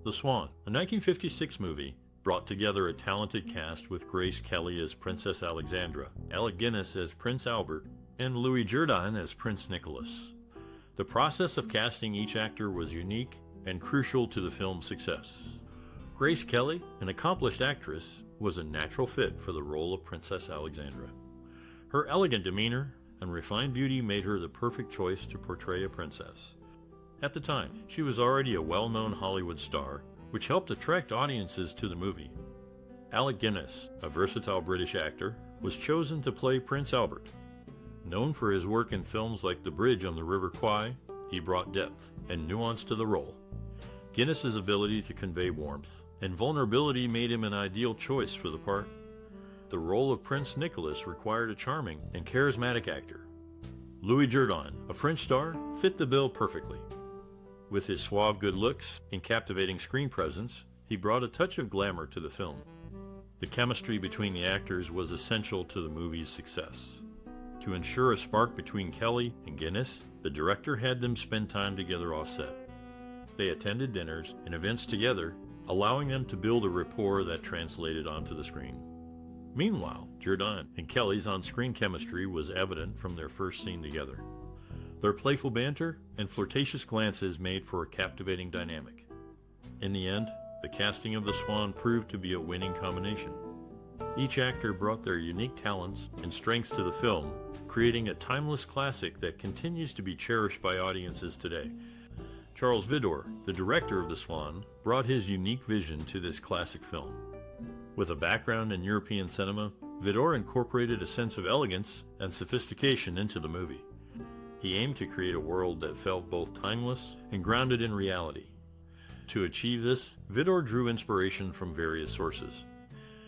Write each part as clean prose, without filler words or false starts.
The Swan, a 1956 movie, brought together a talented cast with Grace Kelly as Princess Alexandra, Alec Guinness as Prince Albert, and Louis Jourdan as Prince Nicholas. The process of casting each actor was unique and crucial to the film's success. Grace Kelly, an accomplished actress, was a natural fit for the role of Princess Alexandra. Her elegant demeanor and refined beauty made her the perfect choice to portray a princess. At the time, she was already a well-known Hollywood star, which helped attract audiences to the movie. Alec Guinness, a versatile British actor, was chosen to play Prince Albert. Known for his work in films like The Bridge on the River Kwai, he brought depth and nuance to the role. Guinness's ability to convey warmth and vulnerability made him an ideal choice for the part. The role of Prince Nicholas required a charming and charismatic actor. Louis Jourdan, a French star, fit the bill perfectly. With his suave good looks and captivating screen presence, he brought a touch of glamour to the film. The chemistry between the actors was essential to the movie's success. To ensure a spark between Kelly and Guinness, the director had them spend time together off set. They attended dinners and events together, allowing them to build a rapport that translated onto the screen. Meanwhile, Jourdan and Kelly's on-screen chemistry was evident from their first scene together. Their playful banter and flirtatious glances made for a captivating dynamic. In the end, the casting of the Swan proved to be a winning combination. Each actor brought their unique talents and strengths to the film, creating a timeless classic that continues to be cherished by audiences today. Charles Vidor, the director of The Swan, brought his unique vision to this classic film. With a background in European cinema, Vidor incorporated a sense of elegance and sophistication into the movie. He aimed to create a world that felt both timeless and grounded in reality. To achieve this, Vidor drew inspiration from various sources.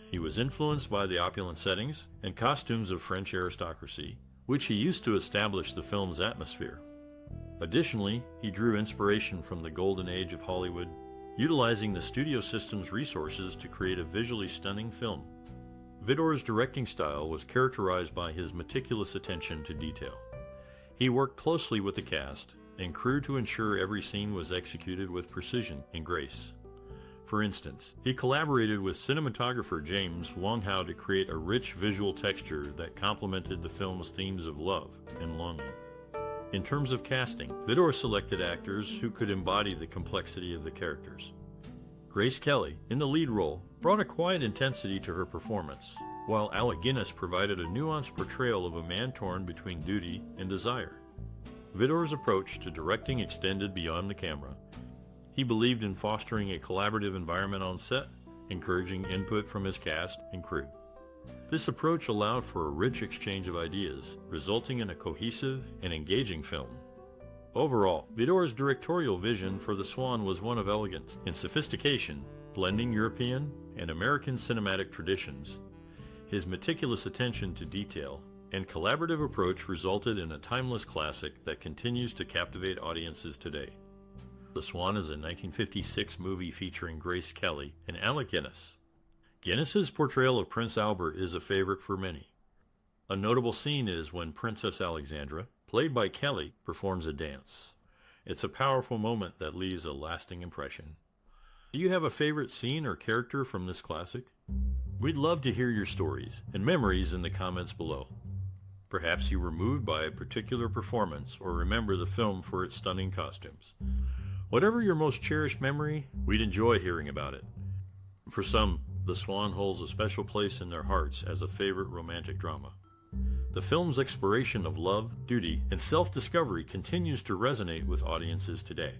He was influenced by the opulent settings and costumes of French aristocracy, which he used to establish the film's atmosphere. Additionally, he drew inspiration from the golden age of Hollywood, utilizing the studio system's resources to create a visually stunning film. Vidor's directing style was characterized by his meticulous attention to detail. He worked closely with the cast and crew to ensure every scene was executed with precision and grace. For instance, he collaborated with cinematographer James Longhow to create a rich visual texture that complemented the film's themes of love and longing. In terms of casting, Vidor selected actors who could embody the complexity of the characters. Grace Kelly, in the lead role, brought a quiet intensity to her performance, while Alec Guinness provided a nuanced portrayal of a man torn between duty and desire. Vidor's approach to directing extended beyond the camera. He believed in fostering a collaborative environment on set, encouraging input from his cast and crew. This approach allowed for a rich exchange of ideas, resulting in a cohesive and engaging film. Overall, Vidor's directorial vision for The Swan was one of elegance and sophistication, blending European and American cinematic traditions. His meticulous attention to detail and collaborative approach resulted in a timeless classic that continues to captivate audiences today. The Swan is a 1956 movie featuring Grace Kelly and Alec Guinness. Guinness's portrayal of Prince Albert is a favorite for many. A notable scene is when Princess Alexandra, played by Kelly, performs a dance. It's a powerful moment that leaves a lasting impression. Do you have a favorite scene or character from this classic? We'd love to hear your stories and memories in the comments below. Perhaps you were moved by a particular performance or remember the film for its stunning costumes. Whatever your most cherished memory, we'd enjoy hearing about it. For some, The Swan holds a special place in their hearts as a favorite romantic drama. The film's exploration of love, duty, and self-discovery continues to resonate with audiences today.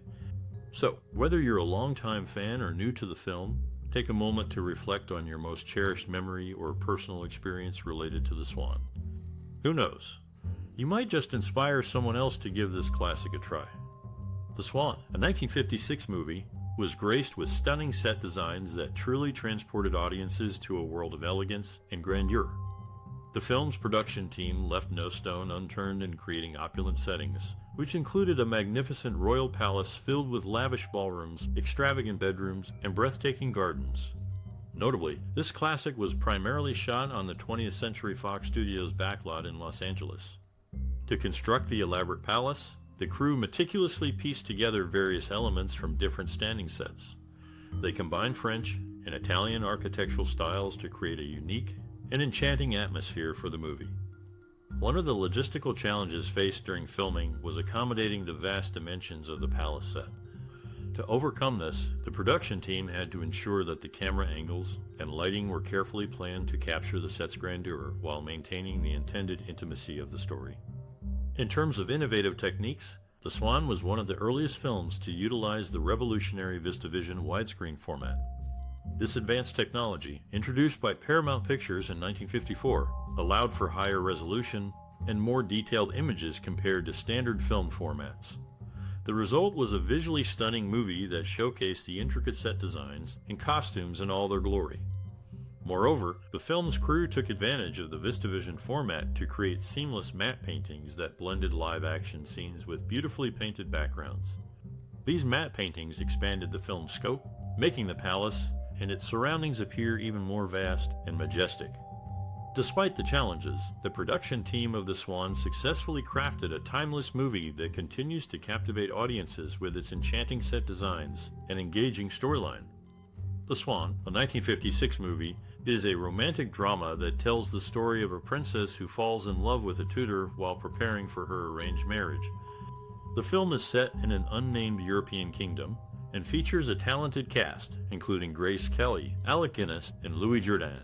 So, whether you're a longtime fan or new to the film, take a moment to reflect on your most cherished memory or personal experience related to The Swan. Who knows? You might just inspire someone else to give this classic a try. The Swan, a 1956 movie, was graced with stunning set designs that truly transported audiences to a world of elegance and grandeur. The film's production team left no stone unturned in creating opulent settings, which included a magnificent royal palace filled with lavish ballrooms, extravagant bedrooms, and breathtaking gardens. Notably, this classic was primarily shot on the 20th Century Fox Studios backlot in Los Angeles. To construct the elaborate palace, the crew meticulously pieced together various elements from different standing sets. They combine French and Italian architectural styles to create a unique and enchanting atmosphere for the movie. One of the logistical challenges faced during filming was accommodating the vast dimensions of the palace set. To overcome this, the production team had to ensure that the camera angles and lighting were carefully planned to capture the set's grandeur while maintaining the intended intimacy of the story. In terms of innovative techniques, The Swan was one of the earliest films to utilize the revolutionary VistaVision widescreen format. This advanced technology, introduced by Paramount Pictures in 1954, allowed for higher resolution and more detailed images compared to standard film formats. The result was a visually stunning movie that showcased the intricate set designs and costumes in all their glory. Moreover, the film's crew took advantage of the VistaVision format to create seamless matte paintings that blended live-action scenes with beautifully painted backgrounds. These matte paintings expanded the film's scope, making the palace and its surroundings appear even more vast and majestic. Despite the challenges, the production team of The Swan successfully crafted a timeless movie that continues to captivate audiences with its enchanting set designs and engaging storyline. The Swan, a 1956 movie, is a romantic drama that tells the story of a princess who falls in love with a tutor while preparing for her arranged marriage. The film is set in an unnamed European kingdom and features a talented cast, including Grace Kelly, Alec, Guinness, and Jourdan.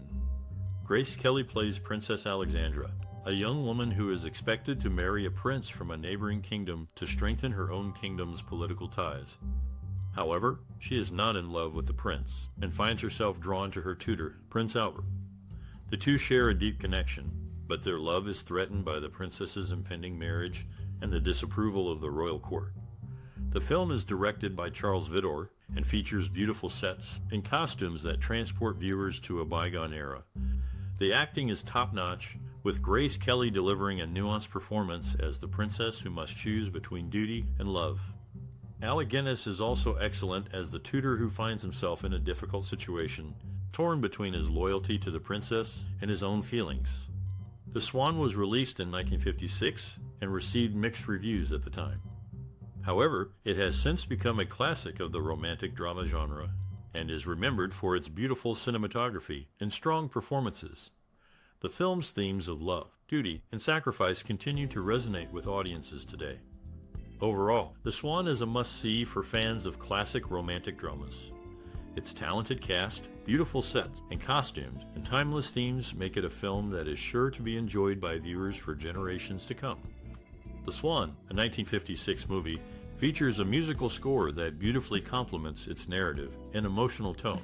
Grace Kelly plays Princess Alexandra, a young woman who is expected to marry a prince from a neighboring kingdom to strengthen her own kingdom's political ties. However, she is not in love with the prince and finds herself drawn to her tutor, Prince Albert. The two share a deep connection, but their love is threatened by the princess's impending marriage and the disapproval of the royal court. The film is directed by Charles Vidor and features beautiful sets and costumes that transport viewers to a bygone era. The acting is top-notch, with Grace Kelly delivering a nuanced performance as the princess who must choose between duty and love. Alec Guinness is also excellent as the tutor who finds himself in a difficult situation, torn between his loyalty to the princess and his own feelings. The Swan was released in 1956 and received mixed reviews at the time. However, it has since become a classic of the romantic drama genre and is remembered for its beautiful cinematography and strong performances. The film's themes of love, duty, and sacrifice continue to resonate with audiences today. Overall, The Swan is a must-see for fans of classic romantic dramas. Its talented cast, beautiful sets and costumes, and timeless themes make it a film that is sure to be enjoyed by viewers for generations to come. The Swan, a 1956 movie, features a musical score that beautifully complements its narrative and emotional tone.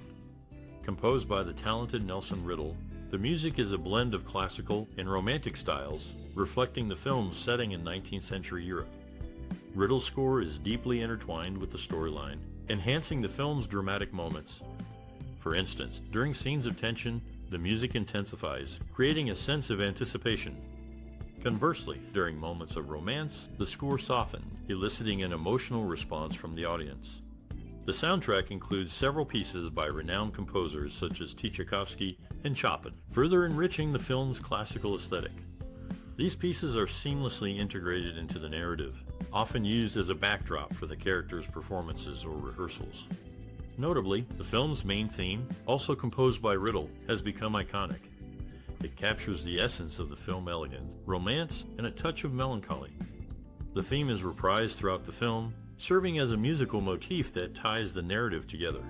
Composed by the talented Nelson Riddle, the music is a blend of classical and romantic styles, reflecting the film's setting in 19th century Europe. Riddle's score is deeply intertwined with the storyline, enhancing the film's dramatic moments. For instance, during scenes of tension, the music intensifies, creating a sense of anticipation. Conversely, during moments of romance, the score softens, eliciting an emotional response from the audience. The soundtrack includes several pieces by renowned composers such as Tchaikovsky and Chopin, further enriching the film's classical aesthetic. These pieces are seamlessly integrated into the narrative, often used as a backdrop for the characters' performances or rehearsals. Notably, the film's main theme, also composed by Riddle, has become iconic. It captures the essence of the film elegance, romance, and a touch of melancholy. The theme is reprised throughout the film, serving as a musical motif that ties the narrative together.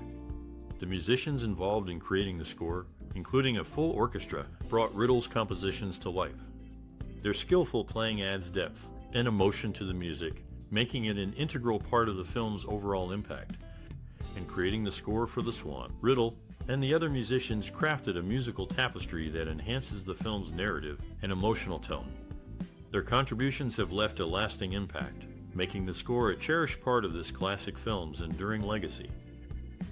The musicians involved in creating the score, including a full orchestra, brought Riddle's compositions to life. Their skillful playing adds depth and emotion to the music, making it an integral part of the film's overall impact. In creating the score for The Swan, Riddle and the other musicians crafted a musical tapestry that enhances the film's narrative and emotional tone. Their contributions have left a lasting impact, making the score a cherished part of this classic film's enduring legacy.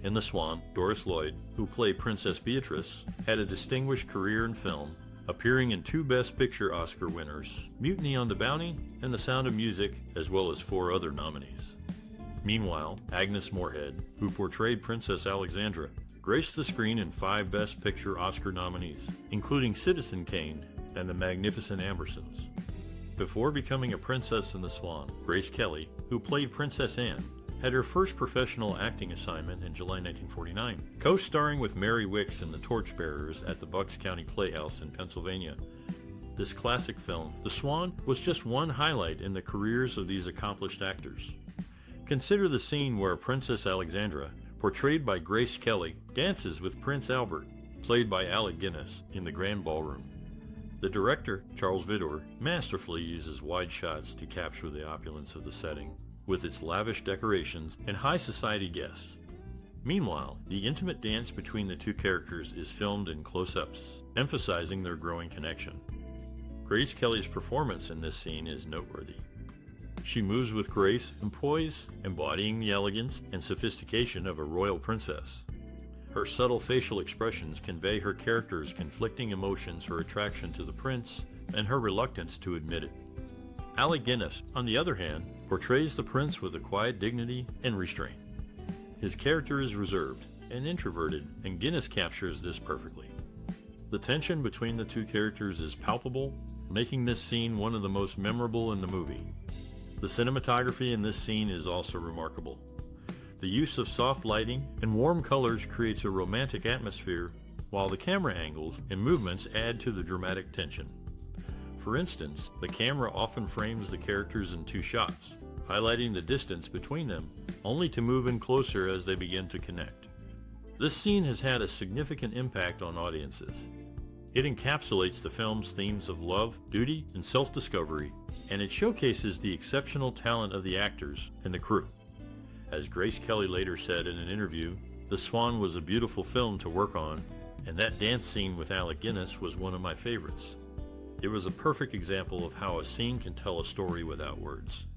In The Swan, Doris Lloyd, who played Princess Beatrix, had a distinguished career in film, appearing in 2 Best Picture Oscar winners, Mutiny on the Bounty and The Sound of Music, as well as 4 other nominees. Meanwhile, Agnes Moorehead, who portrayed Princess Alexandra, graced the screen in 5 Best Picture Oscar nominees, including Citizen Kane and The Magnificent Ambersons. Before becoming a princess in The Swan, Grace Kelly, who played Princess Anne, had her first professional acting assignment in July 1949, co-starring with Mary Wicks in The Torchbearers at the Bucks County Playhouse in Pennsylvania. This classic film, The Swan, was just one highlight in the careers of these accomplished actors. Consider the scene where Princess Alexandra, portrayed by Grace Kelly, dances with Prince Albert, played by Alec Guinness, in the Grand Ballroom. The director, Charles Vidor, masterfully uses wide shots to capture the opulence of the setting, with its lavish decorations and high society guests. Meanwhile, the intimate dance between the two characters is filmed in close-ups, emphasizing their growing connection. Grace Kelly's performance in this scene is noteworthy. She moves with grace and poise, embodying the elegance and sophistication of a royal princess. Her subtle facial expressions convey her character's conflicting emotions, her attraction to the prince, and her reluctance to admit it. Alec Guinness, on the other hand, portrays the prince with a quiet dignity and restraint. His character is reserved and introverted, and Guinness captures this perfectly. The tension between the two characters is palpable, making this scene one of the most memorable in the movie. The cinematography in this scene is also remarkable. The use of soft lighting and warm colors creates a romantic atmosphere, while the camera angles and movements add to the dramatic tension. For instance, the camera often frames the characters in two shots, highlighting the distance between them, only to move in closer as they begin to connect. This scene has had a significant impact on audiences. It encapsulates the film's themes of love, duty, and self-discovery, and it showcases the exceptional talent of the actors and the crew. As Grace Kelly later said in an interview, The Swan was a beautiful film to work on, and that dance scene with Alec Guinness was one of my favorites. It was a perfect example of how a scene can tell a story without words.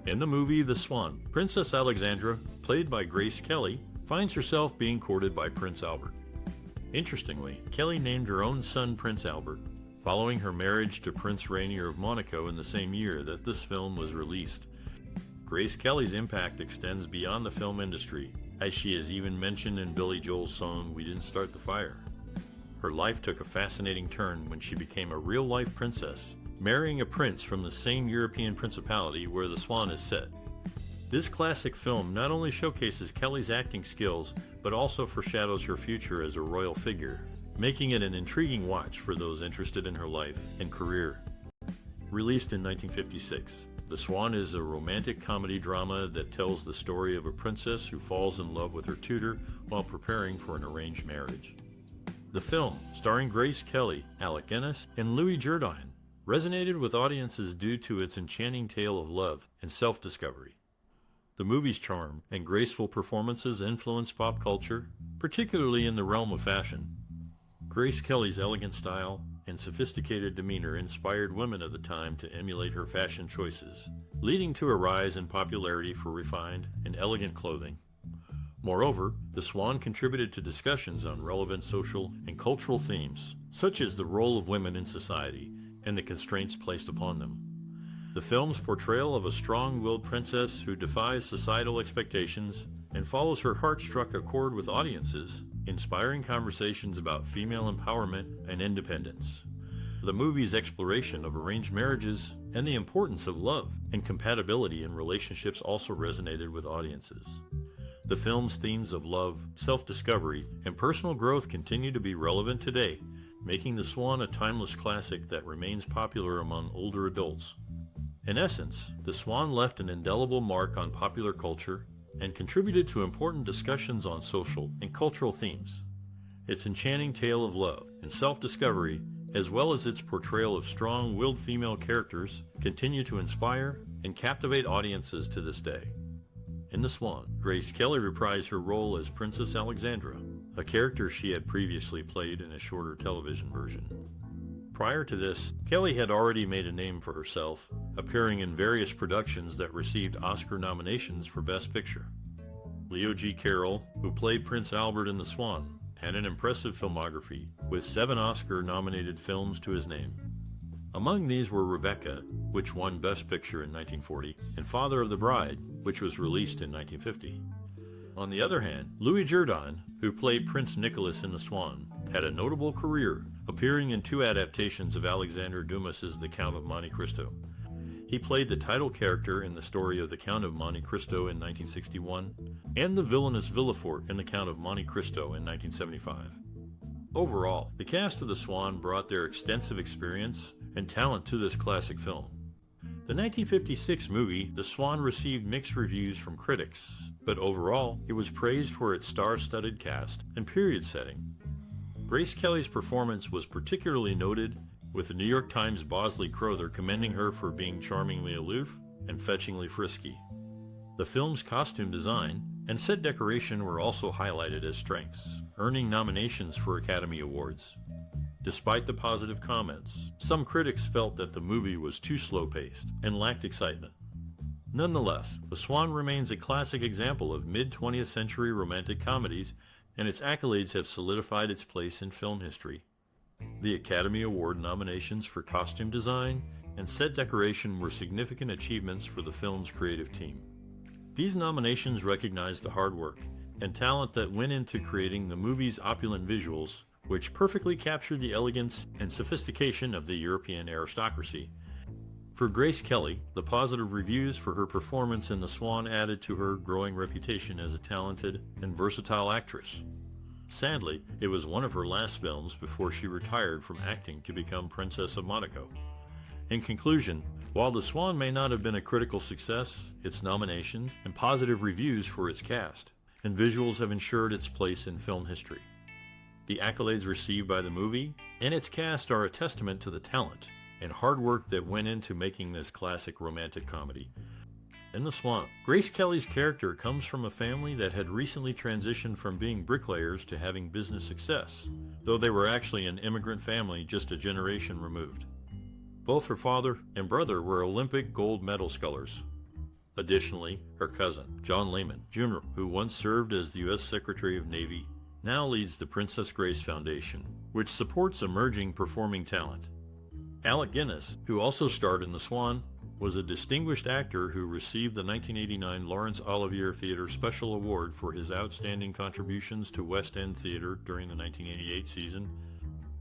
In the movie The Swan, Princess Alexandra, played by Grace Kelly, finds herself being courted by Prince Albert. Interestingly, Kelly named her own son Prince Albert, following her marriage to Prince Rainier of Monaco in the same year that this film was released. Grace Kelly's impact extends beyond the film industry, as she is even mentioned in Billy Joel's song We Didn't Start the Fire. Her life took a fascinating turn when she became a real-life princess, marrying a prince from the same European principality where The Swan is set. This classic film not only showcases Kelly's acting skills, but also foreshadows her future as a royal figure, making it an intriguing watch for those interested in her life and career. Released in 1956, The Swan is a romantic comedy drama that tells the story of a princess who falls in love with her tutor while preparing for an arranged marriage. The film, starring Grace Kelly, Alec Guinness, and Jourdan, resonated with audiences due to its enchanting tale of love and self-discovery. The movie's charm and graceful performances influenced pop culture, particularly in the realm of fashion. Grace Kelly's elegant style and sophisticated demeanor inspired women of the time to emulate her fashion choices, leading to a rise in popularity for refined and elegant clothing. Moreover, The Swan contributed to discussions on relevant social and cultural themes, such as the role of women in society and the constraints placed upon them. The film's portrayal of a strong-willed princess who defies societal expectations and follows her heart-struck accord with audiences, inspiring conversations about female empowerment and independence. The movie's exploration of arranged marriages and the importance of love and compatibility in relationships also resonated with audiences. The film's themes of love, self-discovery, and personal growth continue to be relevant today, making The Swan a timeless classic that remains popular among older adults. In essence, The Swan left an indelible mark on popular culture and contributed to important discussions on social and cultural themes. Its enchanting tale of love and self-discovery, as well as its portrayal of strong-willed female characters, continue to inspire and captivate audiences to this day. In The Swan, Grace Kelly reprised her role as Princess Alexandra, a character she had previously played in a shorter television version. Prior to this, Kelly had already made a name for herself, appearing in various productions that received Oscar nominations for Best Picture. Leo G. Carroll, who played Prince Albert in The Swan, had an impressive filmography, with 7 Oscar-nominated films to his name. Among these were Rebecca, which won Best Picture in 1940, and Father of the Bride, which was released in 1950. On the other hand, Jourdan, who played Prince Nicholas in The Swan, had a notable career, appearing in 2 adaptations of Alexander Dumas's The Count of Monte Cristo. He played the title character in the story of The Count of Monte Cristo in 1961, and the villainous Villefort in The Count of Monte Cristo in 1975. Overall, the cast of The Swan brought their extensive experience and talent to this classic film. The 1956 movie, The Swan, received mixed reviews from critics, but overall, it was praised for its star-studded cast and period setting. Grace Kelly's performance was particularly noted, with the New York Times' Bosley Crowther commending her for being charmingly aloof and fetchingly frisky. The film's costume design and set decoration were also highlighted as strengths, earning nominations for Academy Awards. Despite the positive comments, some critics felt that the movie was too slow-paced and lacked excitement. Nonetheless, The Swan remains a classic example of mid-20th century romantic comedies, and its accolades have solidified its place in film history. The Academy Award nominations for costume design and set decoration were significant achievements for the film's creative team. These nominations recognize the hard work and talent that went into creating the movie's opulent visuals, which perfectly captured the elegance and sophistication of the European aristocracy. For Grace Kelly, the positive reviews for her performance in The Swan added to her growing reputation as a talented and versatile actress. Sadly, it was one of her last films before she retired from acting to become Princess of Monaco. In conclusion, while The Swan may not have been a critical success, its nominations and positive reviews for its cast and visuals have ensured its place in film history. The accolades received by the movie and its cast are a testament to the talent and hard work that went into making this classic romantic comedy. In The Swan, Grace Kelly's character comes from a family that had recently transitioned from being bricklayers to having business success, though they were actually an immigrant family just a generation removed. Both her father and brother were Olympic gold medal scullers. Additionally, her cousin, John Lehman, Jr., who once served as the U.S. Secretary of Navy, now leads the Princess Grace Foundation, which supports emerging performing talent. Alec Guinness, who also starred in The Swan, was a distinguished actor who received the 1989 Laurence Olivier Theatre Special Award for his outstanding contributions to West End theatre during the 1988 season.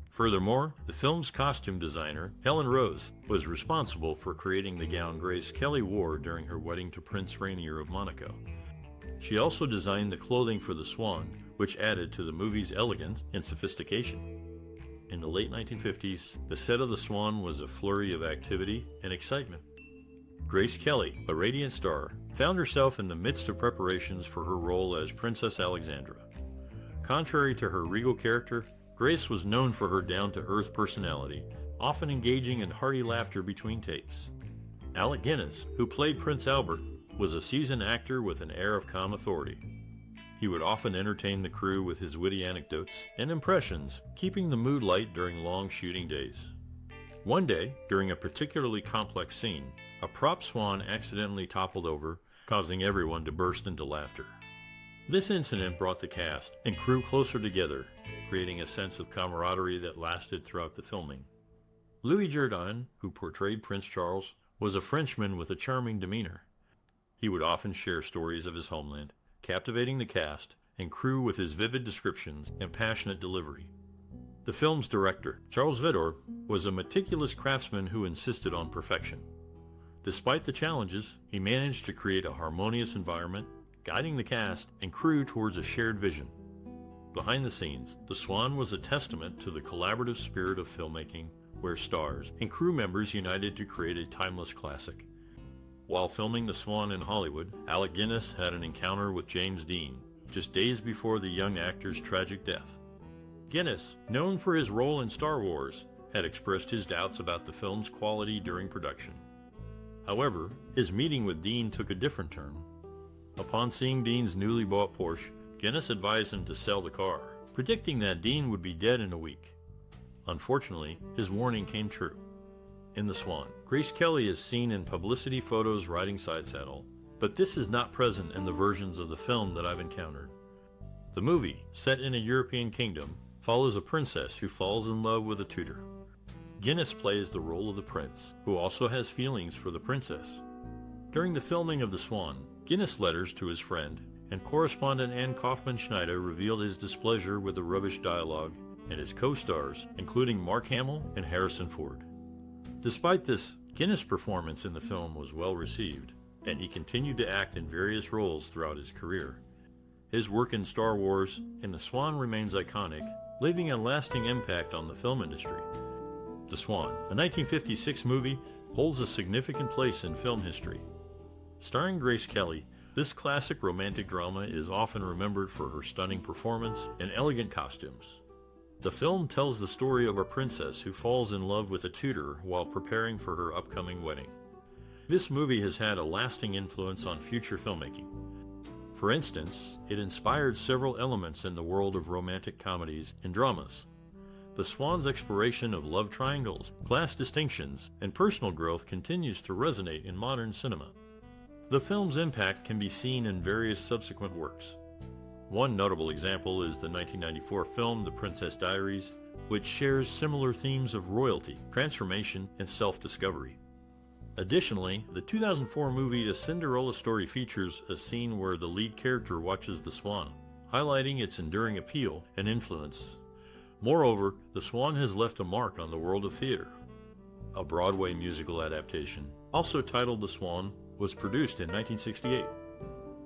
Furthermore, the film's costume designer, Helen Rose, was responsible for creating the gown Grace Kelly wore during her wedding to Prince Rainier of Monaco. She also designed the clothing for The Swan, which added to the movie's elegance and sophistication. In the late 1950s, the set of The Swan was a flurry of activity and excitement. Grace Kelly, a radiant star, found herself in the midst of preparations for her role as Princess Alexandra. Contrary to her regal character, Grace was known for her down-to-earth personality, often engaging in hearty laughter between takes. Alec Guinness, who played Prince Albert, was a seasoned actor with an air of calm authority. He would often entertain the crew with his witty anecdotes and impressions, keeping the mood light during long shooting days. One day, during a particularly complex scene, a prop swan accidentally toppled over, causing everyone to burst into laughter. This incident brought the cast and crew closer together, creating a sense of camaraderie that lasted throughout the filming. Louis Jourdan, who portrayed Prince Charles, was a Frenchman with a charming demeanor. He would often share stories of his homeland, captivating the cast and crew with his vivid descriptions and passionate delivery. The film's director, Charles Vidor, was a meticulous craftsman who insisted on perfection. Despite the challenges, he managed to create a harmonious environment, guiding the cast and crew towards a shared vision. Behind the scenes, The Swan was a testament to the collaborative spirit of filmmaking, where stars and crew members united to create a timeless classic. While filming The Swan in Hollywood, Alec Guinness had an encounter with James Dean, just days before the young actor's tragic death. Guinness, known for his role in Star Wars, had expressed his doubts about the film's quality during production. However, his meeting with Dean took a different turn. Upon seeing Dean's newly bought Porsche, Guinness advised him to sell the car, predicting that Dean would be dead in a week. Unfortunately, his warning came true. In The Swan, Grace Kelly is seen in publicity photos riding side saddle, but this is not present in the versions of the film that I've encountered. The movie, set in a European kingdom, follows a princess who falls in love with a tutor. Guinness plays the role of the prince, who also has feelings for the princess. During the filming of The Swan, Guinness letters to his friend and correspondent Anne Kaufman-Schneider revealed his displeasure with the rubbish dialogue and his co-stars, including Mark Hamill and Harrison Ford. Despite this, Guinness' performance in the film was well received, and he continued to act in various roles throughout his career. His work in Star Wars and The Swan remains iconic, leaving a lasting impact on the film industry. The Swan, a 1956 movie, holds a significant place in film history. Starring Grace Kelly, this classic romantic drama is often remembered for her stunning performance and elegant costumes. The film tells the story of a princess who falls in love with a tutor while preparing for her upcoming wedding. This movie has had a lasting influence on future filmmaking. For instance, it inspired several elements in the world of romantic comedies and dramas. The Swan's exploration of love triangles, class distinctions, and personal growth continues to resonate in modern cinema. The film's impact can be seen in various subsequent works. One notable example is the 1994 film The Princess Diaries, which shares similar themes of royalty, transformation, and self-discovery. Additionally, the 2004 movie A Cinderella Story features a scene where the lead character watches the swan, highlighting its enduring appeal and influence. Moreover, The Swan has left a mark on the world of theater. A Broadway musical adaptation, also titled The Swan, was produced in 1968.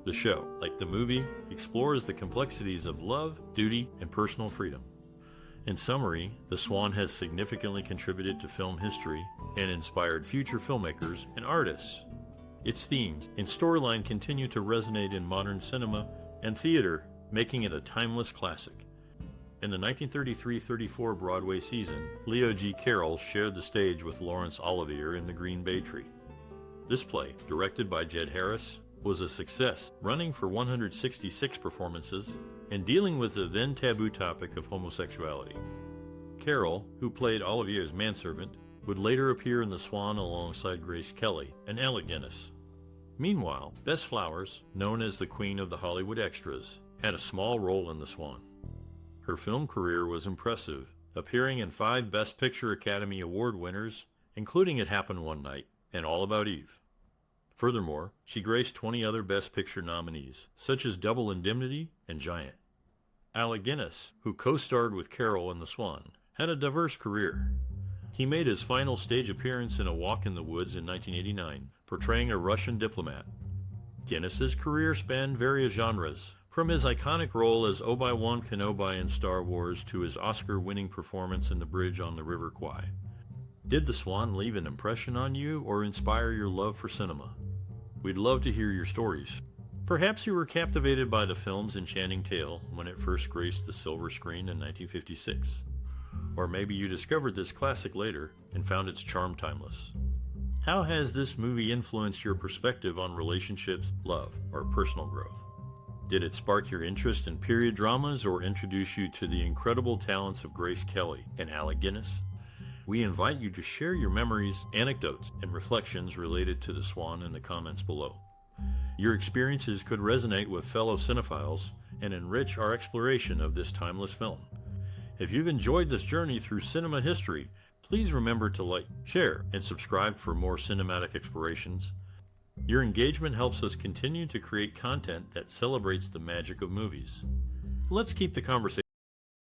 The show, like the movie, explores the complexities of love, duty, and personal freedom. In summary, The Swan has significantly contributed to film history and inspired future filmmakers and artists. Its themes and storyline continue to resonate in modern cinema and theater, making it a timeless classic. In the 1933-34 Broadway season, Leo G. Carroll shared the stage with Laurence Olivier in The Green Bay Tree. This play, directed by Jed Harris, was a success, running for 166 performances and dealing with the then taboo topic of homosexuality. Carroll, who played Olivier's manservant, would later appear in The Swan alongside Grace Kelly and Alec Guinness. Meanwhile, Bess Flowers, known as the Queen of the Hollywood Extras, had a small role in The Swan. Her film career was impressive, appearing in 5 Best Picture Academy Award winners, including It Happened One Night and All About Eve. Furthermore, she graced 20 other Best Picture nominees, such as Double Indemnity and Giant. Alec Guinness, who co-starred with Carroll in The Swan, had a diverse career. He made his final stage appearance in A Walk in the Woods in 1989, portraying a Russian diplomat. Guinness's career spanned various genres, from his iconic role as Obi-Wan Kenobi in Star Wars to his Oscar-winning performance in The Bridge on the River Kwai. Did The Swan leave an impression on you or inspire your love for cinema? We'd love to hear your stories. Perhaps you were captivated by the film's enchanting tale when it first graced the silver screen in 1956. Or maybe you discovered this classic later and found its charm timeless. How has this movie influenced your perspective on relationships, love, or personal growth? Did it spark your interest in period dramas or introduce you to the incredible talents of Grace Kelly and Alec Guinness? We invite you to share your memories, anecdotes, and reflections related to The Swan in the comments below. Your experiences could resonate with fellow cinephiles and enrich our exploration of this timeless film. If you've enjoyed this journey through cinema history, please remember to like, share, and subscribe for more cinematic explorations. Your engagement helps us continue to create content that celebrates the magic of movies. Let's keep the conversation